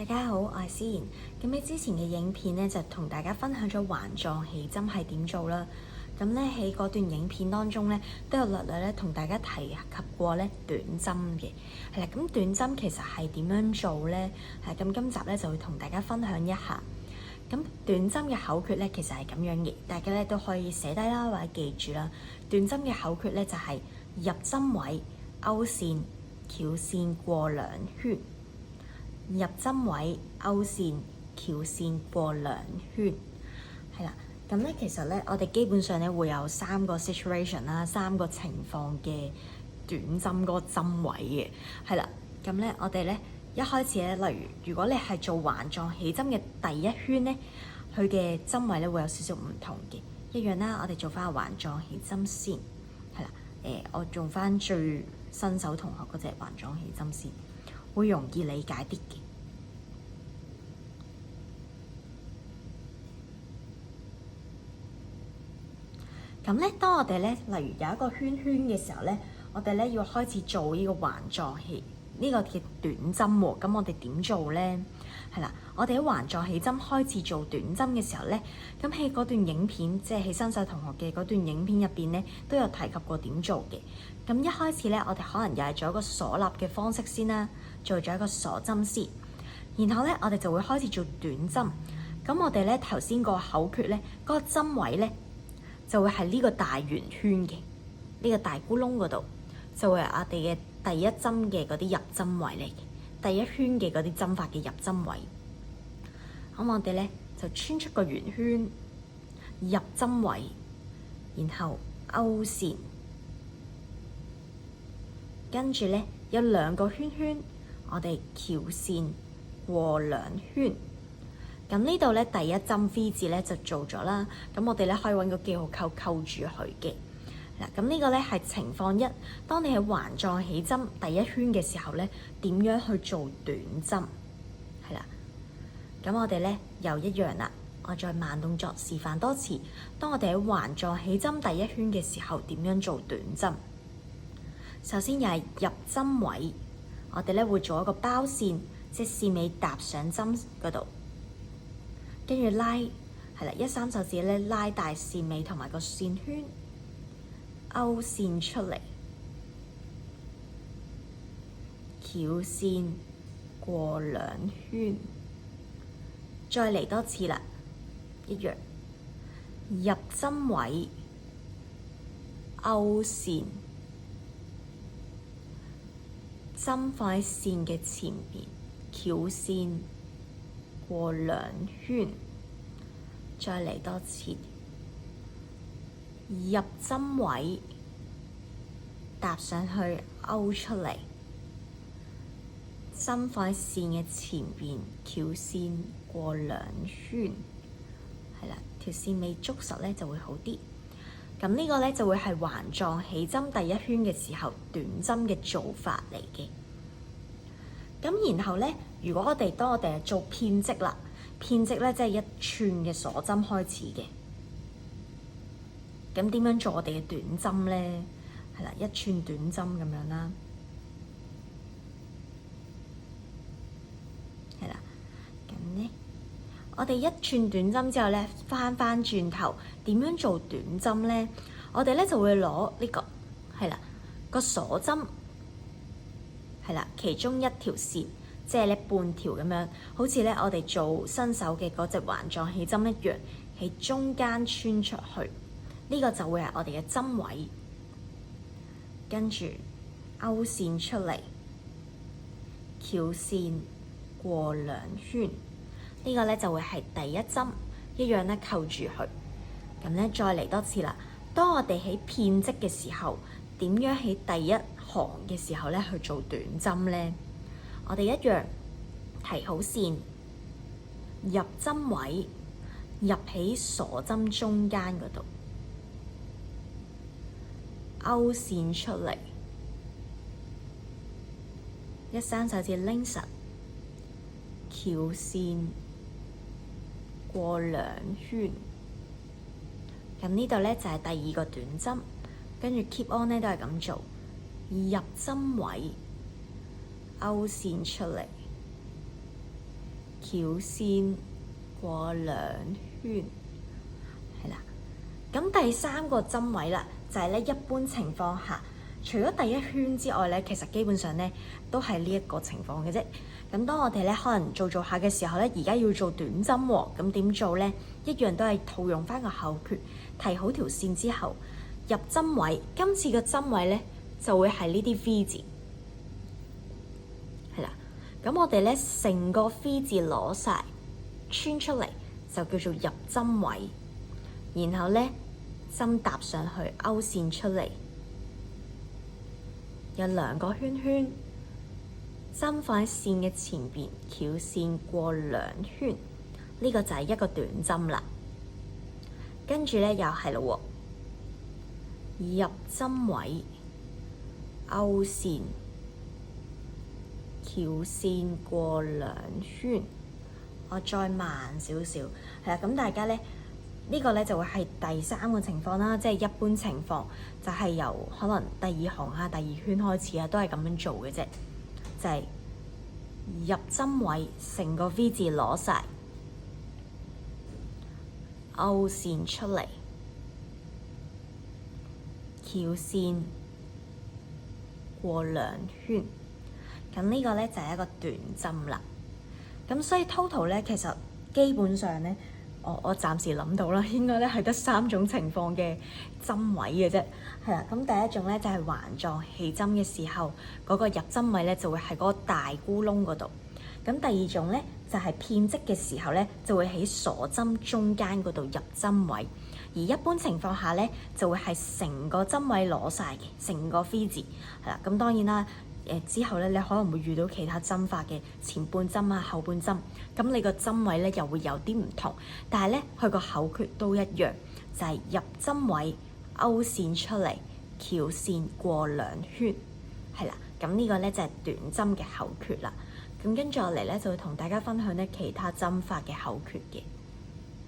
大家好，我係思妍。咁喺之前嘅影片咧，就同大家分享咗環狀起針係點做啦。咁咧喺嗰段影片當中咧，都有略略咧同大家提及過咧短針嘅。係啦，咁短針其實係點樣做咧？咁今集咧就會同大家分享一下。咁短針嘅口訣咧，其實係咁樣嘅，大家咧都可以寫低啦，或者記住啦。短針嘅口訣咧就係入針位勾線翹線過兩圈。入針位勾線翹線過兩圈，係啦。咁咧其實咧，我哋基本上咧會有3個 situation 啦，3個情況嘅短針嗰個針位嘅，係啦。咁咧我哋咧一開始咧，例如如果你係做環狀起針嘅第一圈咧，佢嘅針位咧會有少少唔同嘅，一樣啦。我哋做翻個環狀起針先，係啦。我用翻最新手同學嗰隻環狀起針先，會容易理解啲嘅。咁咧，當我哋咧，例如有一個圈圈嘅時候咧，我哋咧要開始做呢個環狀起呢個嘅短針喎。咁我哋點做咧？係啦，我哋喺環狀起針開始做短針嘅時候咧，咁喺嗰段影片，即係喺新手同學嘅嗰段影片入邊咧，都有提及過點做嘅。咁一開始咧，我哋可能又係做一個鎖納嘅方式先啦，做咗一個鎖針先，然後咧我哋就會開始做短針。咁我哋咧頭先個口訣咧，嗰個針位咧，就會係呢個大圓圈嘅呢個大咕窿嗰度，就會係我哋嘅第一針嘅嗰啲入針位嚟嘅，第一圈嘅嗰啲針法嘅入針位。咁我哋咧就穿出個圓圈入針位，然後勾線，跟住咧有2個圈圈，我哋翹線過兩圈。咁呢度咧第一針 V 字咧就做咗啦，咁我哋咧可以揾個記號扣扣住佢嘅。嗱，咁呢個咧係情況一，當你喺環狀起針第一圈嘅時候咧，點樣去做短針？係啦，咁我哋咧又一樣啦，我再慢動作示範多次。當我哋喺環狀起針第一圈嘅時候，點樣做短針？首先又係入針位，我哋咧會做一個包線，即係線尾搭上針嗰度。跟住拉，係啦，1、3手指咧拉大線尾同埋個線圈，勾線出嚟，翹線過兩圈，再嚟多次啦，一樣，入針位，勾線，針放喺線嘅前邊，翹線過兩圈，再嚟多次，入針位搭上去勾出嚟，針放喺線嘅前邊，翹線過兩圈，係啦，條線尾捉實咧就會好啲。咁呢個咧就會係環狀起針第一圈嘅時候短針嘅做法嚟嘅。咁然後咧，如果當我哋係做片織啦，片織咧即係1寸嘅鎖針開始嘅。咁點樣做我哋嘅短針咧？係啦，1寸短針咁樣啦。係啦，咁咧，我哋1寸短針之後咧，翻轉頭點樣做短針咧？我哋咧就會攞呢個係啦個鎖針。係啦，其中一條線，即係咧半條咁樣，好似咧我哋做新手嘅嗰隻環狀起針一樣，喺中間穿出去，呢個就會係我哋嘅針位。跟住勾線出嚟，翹線過兩圈，呢個咧就會係第一針，一樣咧扣住佢。咁咧再嚟多次啦。當我哋喺片織嘅時候，點樣喺第一行嘅時候咧去做短針咧？我哋一樣提好線，入針位，入喺鎖針中間嗰度，勾線出嚟，1、3手指拎實，翹線過兩圈。咁呢度咧就係第2個短針，跟住 keep on 咧都係咁做。入針位，勾線出嚟，翹線過兩圈，係啦。咁第三個針位啦，就係咧一般情況下，除咗第一圈之外咧，其實基本上咧都係呢一個情況嘅啫。咁當我哋咧可能做下嘅時候咧，而家要做短針喎，咁點做咧？一樣都係套用翻個口訣，提好條線之後入針位。今次嘅針位咧就會係呢啲 V 字，係啦。咁我哋咧成個 V 字攞晒穿出嚟，就叫做入針位。然後咧針搭上去，勾線出嚟，有2個圈圈。針放喺線嘅前邊，翹線過2圈，呢個就係一個短針啦。跟住咧又係咯喎，入針位，勾線，翹線過2圈。我再慢少少，係啦。咁大家咧呢個咧就會係第三個情況啦，即係一般情況就係由可能第二行啊、第二圈開始啊，都係咁樣做嘅啫。就係入針位，成個 V 字攞晒，勾線出嚟，翹線過2圈。咁呢個咧就係一個短針啦。咁所以 total 咧，其實基本上咧，我暫時諗到啦，應該咧係得3種情況嘅針位嘅啫。係啦，咁第一種咧就係環狀起針嘅時候，嗰個入針位咧就會喺嗰個大咕窿嗰度。咁第二種咧就係片織嘅時候咧，就會喺鎖針中間嗰度入針位。而一般情況下咧，就會係成個針位攞晒嘅，成個 V 字係啦。咁當然啦，之後咧你可能會遇到其他針法嘅前半針啊、後半針，咁你個針位咧又會有啲唔同，但係咧佢個口訣都一樣，就係入針位，勾線出嚟，翹線過2圈，係啦。咁呢個咧就係短針嘅口訣啦。咁跟住落嚟咧就會同大家分享咧其他針法嘅口訣嘅。